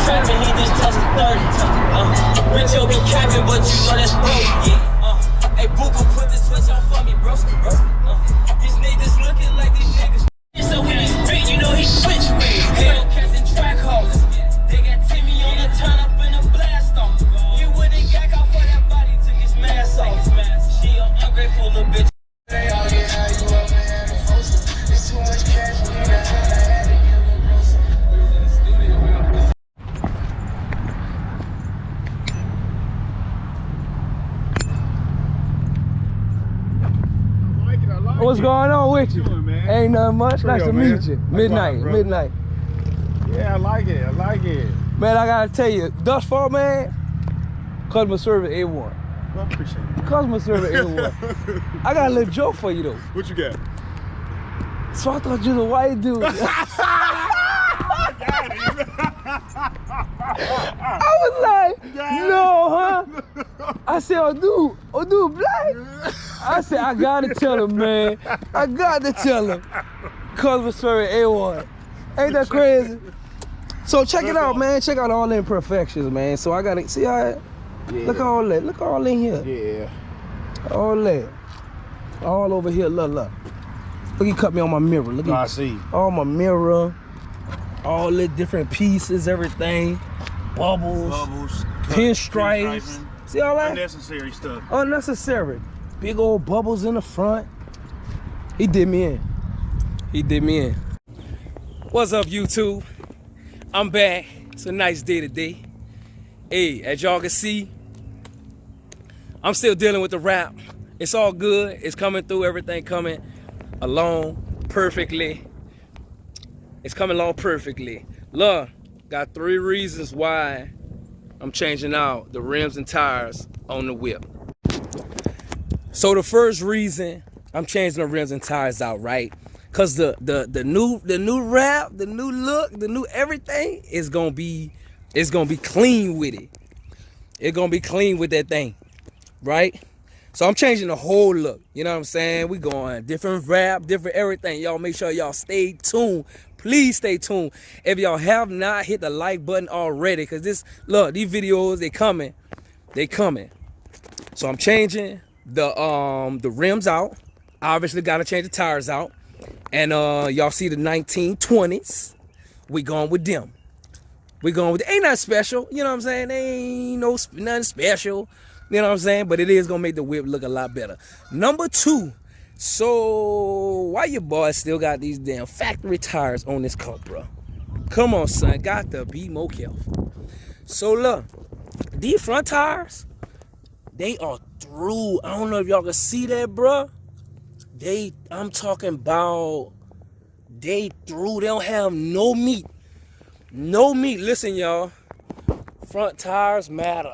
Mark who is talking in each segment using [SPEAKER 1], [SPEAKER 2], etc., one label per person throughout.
[SPEAKER 1] trapping, he just touched the 30. Rich yo be capping, but you know that's broke. Hey, Buka, put the switch on for me, bro. These niggas looking like these niggas. So when he spit, you know he switch ways. Hellcats and track hoes. They got Timmy on the turn up in the blast off. He wouldn't gack out for that body, took his mask off. She an ungrateful little bitch.
[SPEAKER 2] They all get how you up and had a foursome. It's too much cash, we ain't got how to have to give a grocer.
[SPEAKER 3] What's going on with you? Ain't nothing much. Nice to meet you. Midnight.
[SPEAKER 4] Yeah, I like it.
[SPEAKER 3] Man, I gotta tell you, thus far, man, customer service A1.
[SPEAKER 4] Well, I appreciate it.
[SPEAKER 3] Customer service A1. I got a little joke for you though.
[SPEAKER 4] What you got?
[SPEAKER 3] So I thought you was a white dude. I was like, no, huh? I said, oh dude, black? I said, I gotta tell him, man. I got to tell him. Customer service A1. Ain't that crazy? So check it out, man. Check out all the imperfections, man. So I gotta see how look all that. Look all in here.
[SPEAKER 4] Yeah.
[SPEAKER 3] All that. All over here. Look. Look, he cut me on my mirror. Look,
[SPEAKER 4] I see.
[SPEAKER 3] All my mirror. All the different pieces, everything. Bubbles. Pinstripes. See all that?
[SPEAKER 4] Unnecessary stuff.
[SPEAKER 3] Unnecessary. Big old bubbles in the front. He did me in. What's up, YouTube? I'm back. It's a nice day today. Hey, as y'all can see, I'm still dealing with the rap. It's all good. It's coming through. Everything coming along perfectly. It's coming along perfectly. Look, got 3 reasons why I'm changing out the rims and tires on the whip. So the first reason I'm changing the rims and tires out, right? Cause the new rap, the new look, the new everything is gonna be clean with it. It's gonna be clean with that thing, right? So I'm changing the whole look. You know what I'm saying? We going different rap, different everything. Y'all make sure y'all stay tuned. Please stay tuned. If y'all have not hit the like button already, cause these videos, they coming. So I'm changing the rims out. Obviously gotta change the tires out. And y'all see the 1920s. We going with them. Ain't nothing special, you know what I'm saying? They ain't nothing special, you know what I'm saying? But it is gonna make the whip look a lot better. Number 2, so why your boy still got these damn factory tires on this car, bro? Come on, son, got to be more careful. So look, these front tires, they are through. I don't know if y'all can see that, bro. I'm talking about, they through. They don't have no meat. No meat. Listen, y'all. Front tires matter.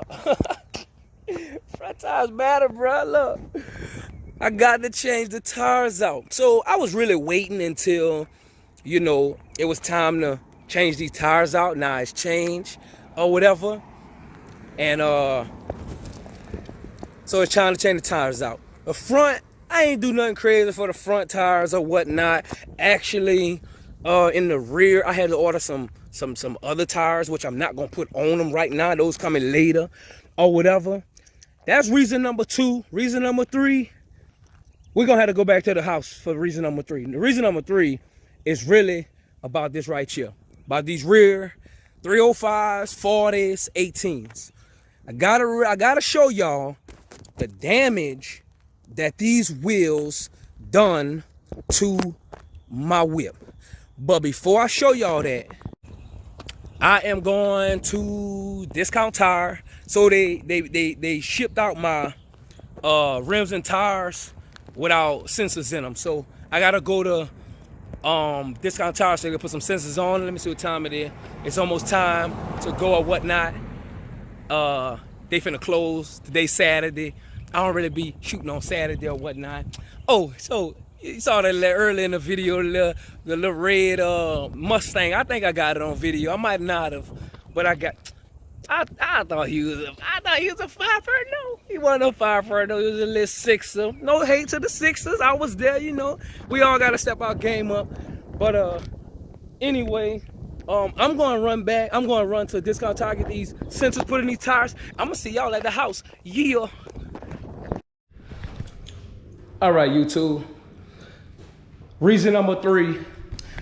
[SPEAKER 3] Front tires matter, bro. Look. I got to change the tires out. So I was really waiting until, you know, it was time to change these tires out. Now it's changed or whatever. And so it's time to change the tires out. The front, I ain't do nothing crazy for the front tires or whatnot. Actually, in the rear, I had to order some other tires, which I'm not gonna put on them right now. Those coming later or whatever. That's reason number 2. Reason number 3, we're gonna have to go back to the house for reason number 3. The reason number 3 is really about this right here, about these rear 305s, 40s, 18s. I gotta show y'all the damage that these wheels done to my whip. But before I show y'all that, I am going to Discount Tire. So they shipped out my rims and tires without sensors in them. So I gotta go to Discount Tire so they can put some sensors on. Let me see what time it is. It's almost time to go or whatnot. They finna close. Today's Saturday. I don't really be shooting on Saturday or whatnot. Oh, so you saw that earlier in the video, the little red Mustang. I think I got it on video. I might not have, but I thought he was a 5'4". No, he wasn't a 5'4". No, he was a little 6'er. No hate to the 6'ers. I was there, you know. We all gotta step our game up. But anyway, I'm going to run back. I'm going to run to a discount tire, get these sensors put in these tires. I'm going to see y'all at the house. Yeah. All right, YouTube. Reason number 3,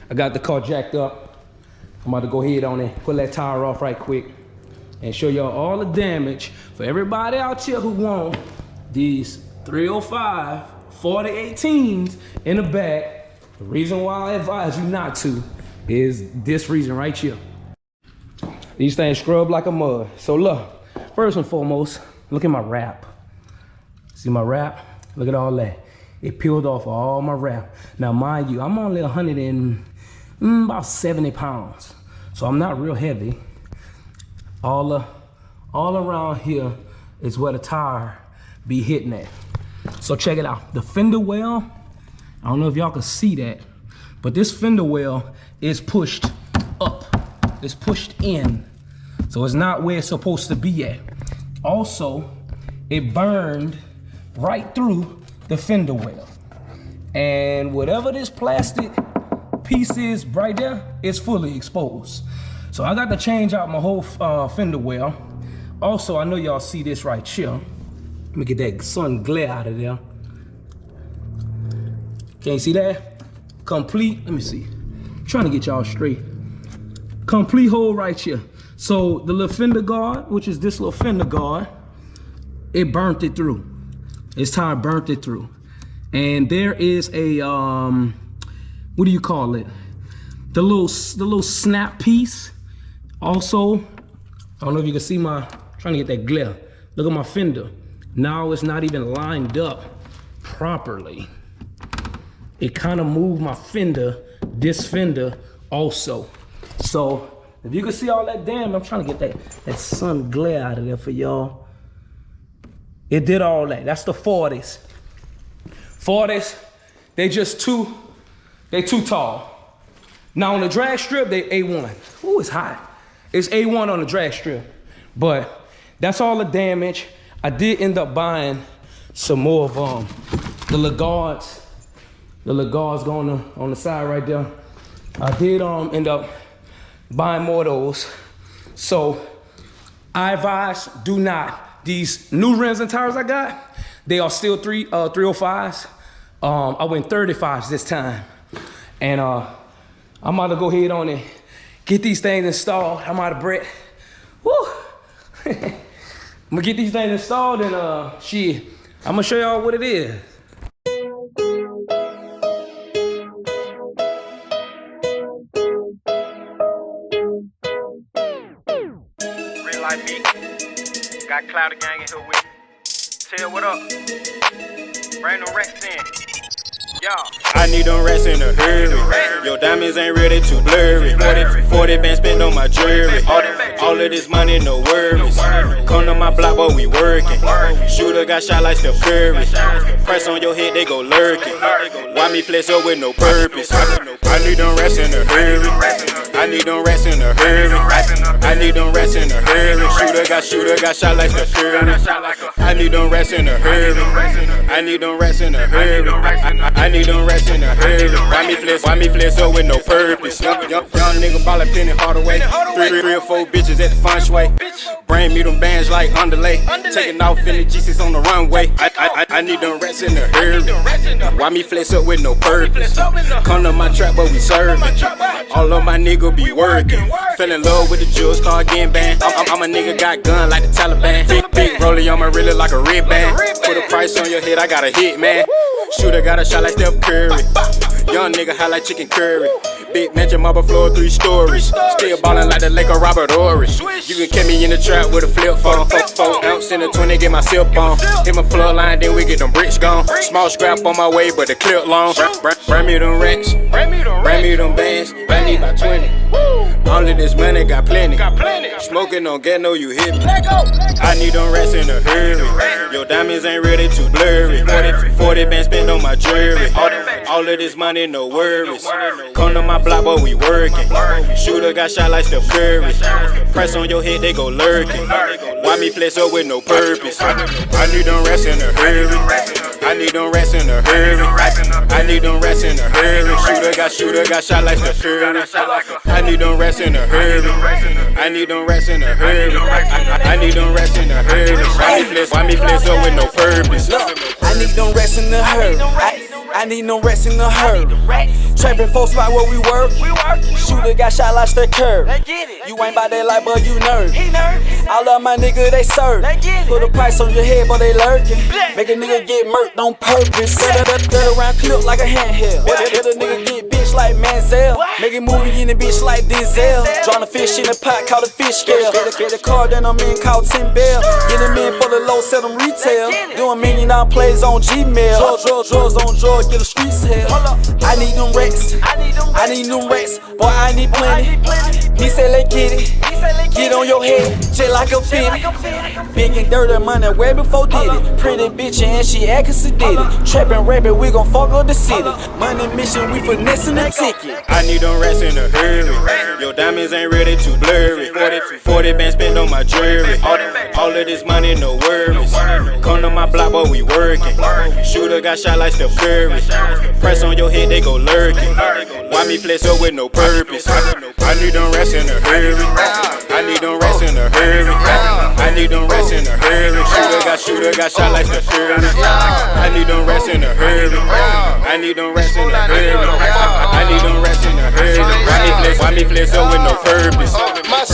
[SPEAKER 3] I got the car jacked up. I'm about to go ahead on it, pull that tire off right quick, and show y'all all the damage for everybody out here who want these 305 4018s in the back. The reason why I advise you not to is this reason right here. These things scrub like a mud. So look, first and foremost, look at my wrap. See my wrap? Look at all that. It peeled off all my wrap. Now mind you, I'm only about 70 pounds. So I'm not real heavy. All around here is where the tire be hitting at. So check it out. The fender well, I don't know if y'all can see that, but this fender well is pushed up. It's pushed in. So it's not where it's supposed to be at. Also, it burned right through the fender well. And whatever this plastic piece is right there, it's fully exposed. So I got to change out my whole fender well. Also, I know y'all see this right here. Let me get that sun glare out of there. Can't see that? Complete, let me see. I'm trying to get y'all straight. Complete hole right here. So the little fender guard, which is this little fender guard, it burnt it through. This tire burnt it through. And there is a, what do you call it? The little snap piece. Also, I don't know if you can see my, trying to get that glare. Look at my fender. Now it's not even lined up properly. It kind of moved my fender, this fender also. So if you can see all that damage, I'm trying to get that sun glare out of there for y'all. It did all that. That's the 40s. 40s, they too tall. Now on the drag strip, they A1. Ooh, it's hot. It's A1 on the drag strip. But that's all the damage. I did end up buying some more of the Lagards. The Lagards going on the side right there. I did end up buying more of those. So I advise, do not. These new rims and tires I got, they are still 305s. I went 35s this time. And I'm about to go ahead on and get these things installed. I'm out of breath. Woo! I'm gonna get these things installed and shit, I'm gonna show y'all what it is.
[SPEAKER 4] Real life beat. Got Cloudy Gang in here with me. Tell what up. Bring no rest in.
[SPEAKER 5] I need them rats in a hurry. Your diamonds ain't ready to blurry. 40 bands spent on my jewelry. All of this money, no worries. Come to my block, but we working. Shooter got shot like Steph Curry. Price on your head, they go lurking. Why me flex up with no purpose? I need them rats in a hurry. I need them rats in a hurry. I need them rats in a hurry. Shooter got shot like Steph Curry. I need them rats in a hurry. I need them rats in a hurry. I need them rats in a hurry. Why me flex up with no purpose? Young nigga ballin' penny Hardaway. 3 or 4 bitches at the fun sway. Bring me them bands like underlay. Taking off in the G6 on the runway. I need them rats in a hurry. Why me flex up with no purpose? Come to my trap, but we serving. All of my niggas be working. Fell in love with the jewels, start getting banned. I'm a nigga got gun like the Taliban. Big rollie on my really like a red band. Put a price on your head, I got a hit, man. Shooter got a shot like Steph Curry. Young nigga high like chicken curry. Big mansion, marble floor, 3 stories. Still ballin' like the Laker Robert Horry. You can catch me in the trap with a flip phone. 4 ounce in the 20, get my silk on. Hit my plug line, then we get them bricks gone. Small scrap on my way, but the clip long. Bring me them racks. Bring me them bands. I need about 20. All of this money got plenty. Smoking on get no, you hit me. I need them rats in a hurry. Your diamonds ain't ready to blurry. 40 bands spent on my jewelry. All of this money, no worries. Come to my block, but we working. Shooter got shot like Steph Curry. Press on your head, they go lurking. Why me flex up with no purpose? I need them rats in a hurry. I need them rats in a hurry. I need them rats in a hurry. Shooter got shot like Steph Curry. I need them rats in a hurry. I need them rats in a hurry. I need them rats in a hurry. Why me flex up with no purpose?
[SPEAKER 6] I need them rats in the hurry. I need them rats in the hurry. Trapping folks spot where we work. Shooter got shot like Steph Curry. You ain't bout that life, but you nervous. All of my niggas, they serve. Put a price on your head, but they lurking. Make a nigga get murked on purpose. Third around clip like a handheld. Let a nigga get bitch like Manziel. Make a movie in the bitch like Denzel. Drawing a fish in the pot, call the fish scale. Get a car, then I'm in, call 10 bail. Get him in for the low, sell them retail. Doing $1 million plays on Gmail. Drugs on drugs, get a street sale. I need them racks. I need them racks. Boy, I need plenty. He said, let's get it. Get on your head, just like a fitty. Big and dirty money way before did it. Pretty bitch and she actin' sedated. Trappin' rabbit, we gon' fuck up the city. Money mission, we finessing the ticket.
[SPEAKER 5] I need them rats in a hurry. Your diamonds ain't ready, too blurry. 40 bands spent on my jewelry. All of this money, no worries. Come to my block, but we working. Shooter got shot like Steph Curry. Press on your head, they go lurking. Why me flex up with no purpose? I need them rats in a hurry. I need them rats in a hurry. I need them rats in a hurry. Shooter got shot like Steph Curry. I need them rats in a hurry. I need them rats in a hurry. I need them rats in a hurry. Why me flex up with no purpose?